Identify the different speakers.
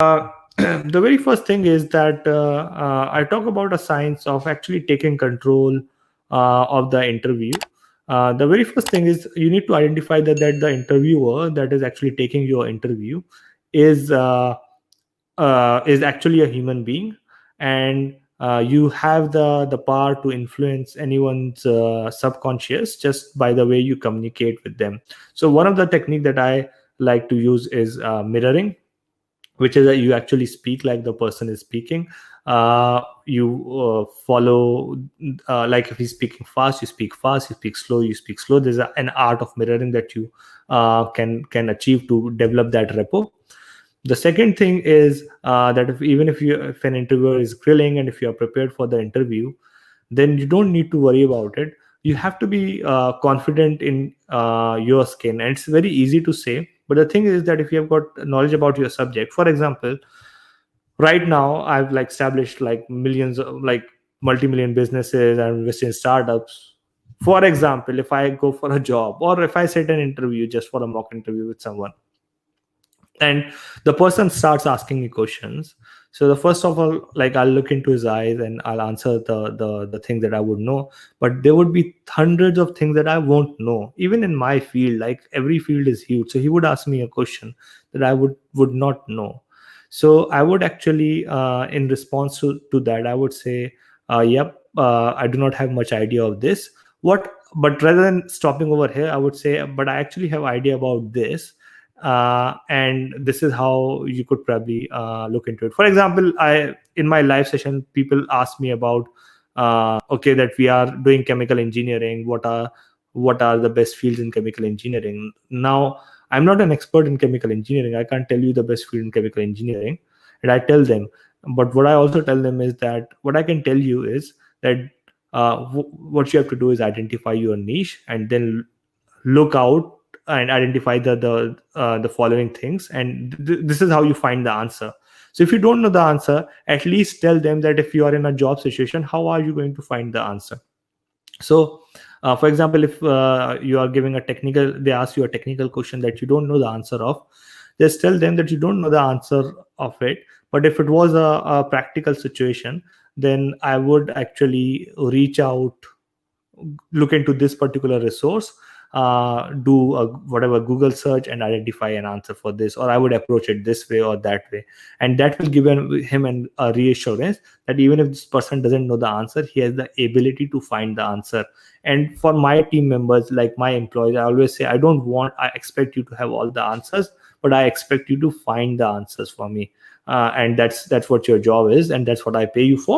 Speaker 1: The very first thing is that I talk about a science of actually taking control of the interview. The very first thing is you need to identify that the interviewer that is actually taking your interview is is actually a human being, and you have the power to influence anyone's subconscious just by the way you communicate with them. So one of the technique that I like to use is mirroring, which is that you actually speak like the person is speaking. You follow, like if he's speaking fast, you speak fast. You speak slow, you speak slow. There's an art of mirroring that you can achieve to develop that rapport. The second thing is that if an interviewer is grilling and if you are prepared for the interview, then you don't need to worry about it. You have to be confident in your skin, and it's very easy to say. But the thing is that if you have got knowledge about your subject, for example, right now I've like established like millions of like multi-million businesses and invested in startups. For example, if I go for a job or if I sit an interview just for a mock interview with someone, and the person starts asking me questions, so the first of all, like I'll look into his eyes and I'll answer the thing that I would know. But there would be hundreds of things that I won't know, even in my field. Like every field is huge, so he would ask me a question that I would not know. So I would actually in response to that, I would say, yep, I do not have much idea of this. What But rather than stopping over here, I would say, but I actually have idea about this, and this is how you could probably look into it. For example, I in my live session, people ask me about, okay, that we are doing chemical engineering. What are the best fields in chemical engineering? Now, I'm not an expert in chemical engineering. I can't tell you the best field in chemical engineering, and I tell them. But what I also tell them is that what I can tell you is that what you have to do is identify your niche and then look out and identify the following things, and this is how you find the answer. So if you don't know the answer, at least tell them that if you are in a job situation, how are you going to find the answer. So for example, if you are giving a technical, they ask you a technical question that you don't know the answer of, just tell them that you don't know the answer of it. But if it was a practical situation, then I would actually reach out, look into this particular resource, do a whatever Google search and identify an answer for this, or I would approach it this way or that way. And that will give a reassurance that even if this person doesn't know the answer, he has the ability to find the answer. And for my team members, like my employees, I always say, I expect you to have all the answers, but I expect you to find the answers for me. And that's what your job is, and that's what I pay you for.